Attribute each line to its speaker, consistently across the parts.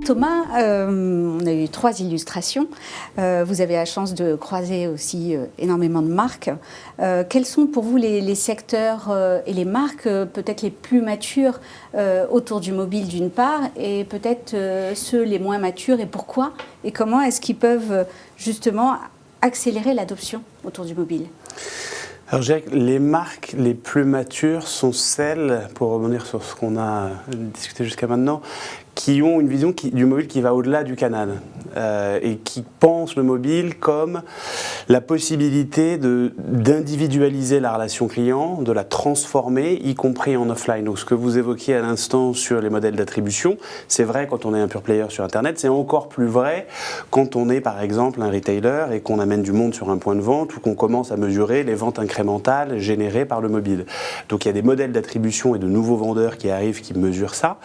Speaker 1: Thomas, on a eu 3 illustrations. Vous avez la chance de croiser aussi énormément de marques. Quels sont pour vous les secteurs et les marques peut-être les plus matures autour du mobile d'une part, et peut-être ceux les moins matures, et pourquoi? Et comment est-ce qu'ils peuvent justement accélérer l'adoption autour du mobile?
Speaker 2: Alors je dirais que les marques les plus matures sont celles, pour revenir sur ce qu'on a discuté jusqu'à maintenant, qui ont une vision du mobile qui va au-delà du canal et qui pensent le mobile comme la possibilité d'individualiser la relation client, de la transformer, y compris en offline. Donc ce que vous évoquiez à l'instant sur les modèles d'attribution, c'est vrai quand on est un pure player sur Internet, c'est encore plus vrai quand on est par exemple un retailer et qu'on amène du monde sur un point de vente ou qu'on commence à mesurer les ventes incrémentales générées par le mobile. Donc il y a des modèles d'attribution et de nouveaux vendeurs qui arrivent, qui mesurent ça.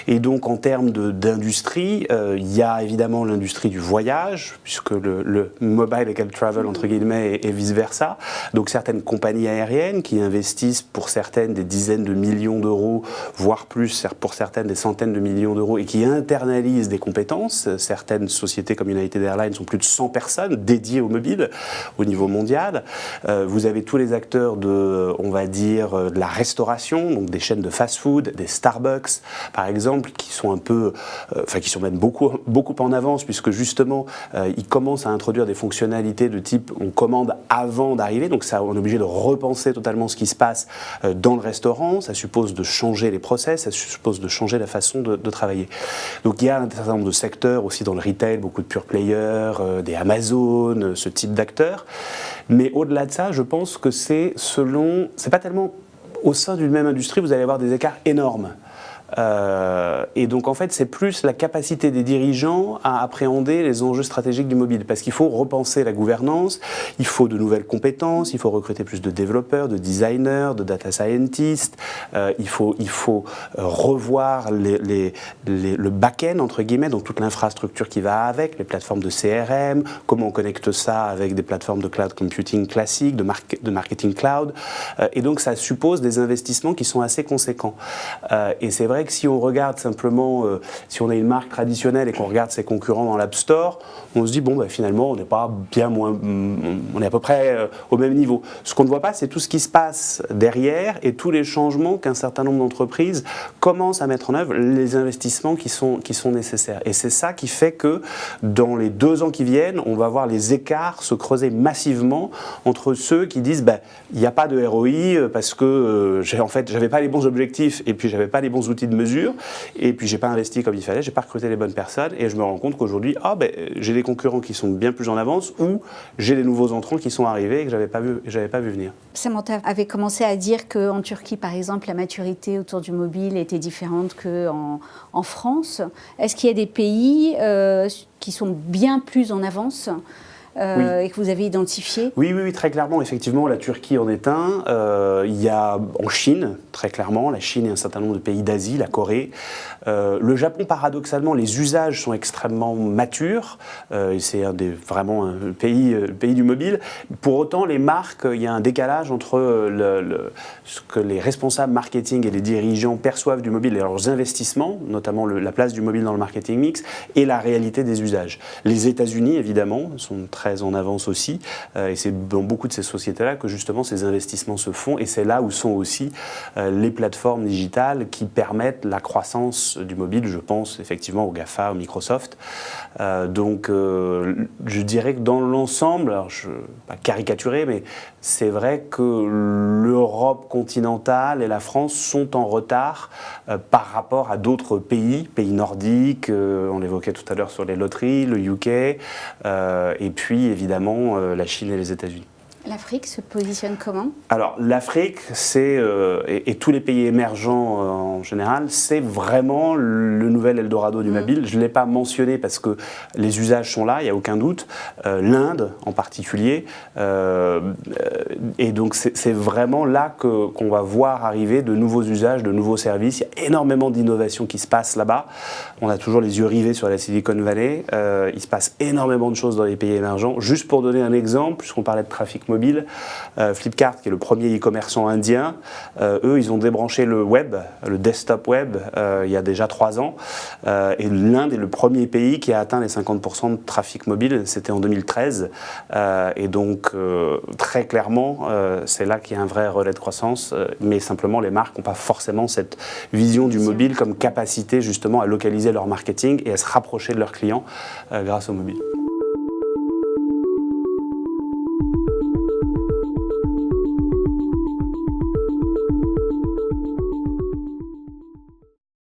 Speaker 2: Et donc en termes d'industrie, il y a évidemment l'industrie du voyage, puisque le mobile égale travel entre guillemets et vice-versa. Donc certaines compagnies aériennes qui investissent pour certaines des dizaines de millions d'euros, voire plus, pour certaines des centaines de millions d'euros, et qui internalisent des compétences. Certaines sociétés comme United Airlines sont plus de 100 personnes dédiées au mobile au niveau mondial. Vous avez tous les acteurs on va dire, de la restauration, donc des chaînes de fast-food, des Starbucks par exemple, qui sont qui sont même beaucoup en avance, puisque justement ils commencent à introduire des fonctionnalités de type on commande avant d'arriver, donc ça, on est obligé de repenser totalement ce qui se passe dans le restaurant. Ça suppose de changer les process, ça suppose de changer la façon de travailler. Donc il y a un certain nombre de secteurs aussi dans le retail, beaucoup de pure players, des Amazon, ce type d'acteurs. Mais au-delà de ça, je pense que c'est pas tellement au sein d'une même industrie, vous allez avoir des écarts énormes. Et donc en fait c'est plus la capacité des dirigeants à appréhender les enjeux stratégiques du mobile, parce qu'il faut repenser la gouvernance, il faut de nouvelles compétences, il faut recruter plus de développeurs, de designers, de data scientists, il faut revoir le back-end entre guillemets, donc toute l'infrastructure qui va avec, les plateformes de CRM, comment on connecte ça avec des plateformes de cloud computing classiques, de marketing cloud, et donc ça suppose des investissements qui sont assez conséquents. Et c'est vrai que si on regarde simplement, si on est une marque traditionnelle et qu'on regarde ses concurrents dans l'App Store, on se dit bon finalement on n'est pas bien moins, on est à peu près au même niveau. Ce qu'on ne voit pas, c'est tout ce qui se passe derrière et tous les changements qu'un certain nombre d'entreprises commencent à mettre en œuvre, les investissements qui sont nécessaires. Et c'est ça qui fait que dans les 2 ans qui viennent, on va voir les écarts se creuser massivement entre ceux qui disent il n'y a pas de ROI parce que j'avais pas les bons objectifs et puis j'avais pas les bons outils de mesure, et puis j'ai pas investi comme il fallait, j'ai pas recruté les bonnes personnes, et je me rends compte qu'aujourd'hui, j'ai des concurrents qui sont bien plus en avance, ou j'ai des nouveaux entrants qui sont arrivés et que j'avais pas vu venir.
Speaker 1: Samantha avait commencé à dire qu'en Turquie, par exemple, la maturité autour du mobile était différente qu'en France. Est-ce qu'il y a des pays qui sont bien plus en avance
Speaker 2: oui.
Speaker 1: Et que vous avez identifié?
Speaker 2: Oui, très clairement. Effectivement, la Turquie en est un. Il y a en Chine, très clairement, la Chine et un certain nombre de pays d'Asie, la Corée. Le Japon, paradoxalement, les usages sont extrêmement matures. Et c'est vraiment un pays du mobile. Pour autant, les marques, il y a un décalage entre ce que les responsables marketing et les dirigeants perçoivent du mobile et leurs investissements, notamment la place du mobile dans le marketing mix, et la réalité des usages. Les États-Unis, évidemment, sont très en avance aussi, et c'est dans beaucoup de ces sociétés-là que justement ces investissements se font, et c'est là où sont aussi les plateformes digitales qui permettent la croissance du mobile. Je pense effectivement au GAFA, au Microsoft. Donc je dirais que dans l'ensemble, alors je ne vais pas caricaturer, mais c'est vrai que l'Europe continentale et la France sont en retard par rapport à d'autres pays nordiques, on l'évoquait tout à l'heure sur les loteries, le UK, et puis évidemment la Chine et les États-Unis.
Speaker 1: L'Afrique se positionne comment?
Speaker 2: Alors l'Afrique, et tous les pays émergents en général, c'est vraiment le nouvel Eldorado du mobile. Je ne l'ai pas mentionné parce que les usages sont là, il n'y a aucun doute. L'Inde en particulier. Et donc c'est vraiment là qu'on va voir arriver de nouveaux usages, de nouveaux services. Il y a énormément d'innovations qui se passent là-bas. On a toujours les yeux rivés sur la Silicon Valley. Il se passe énormément de choses dans les pays émergents. Juste pour donner un exemple, puisqu'on parlait de trafic mobile, mobile. Flipkart, qui est le premier e-commerçant indien, eux, ils ont débranché le web, le desktop web, il y a déjà 3 ans. Et l'Inde est le premier pays qui a atteint les 50% de trafic mobile, c'était en 2013. Et donc, très clairement, c'est là qu'il y a un vrai relais de croissance. Mais simplement, les marques n'ont pas forcément cette vision du mobile comme capacité justement à localiser leur marketing et à se rapprocher de leurs clients grâce au mobile.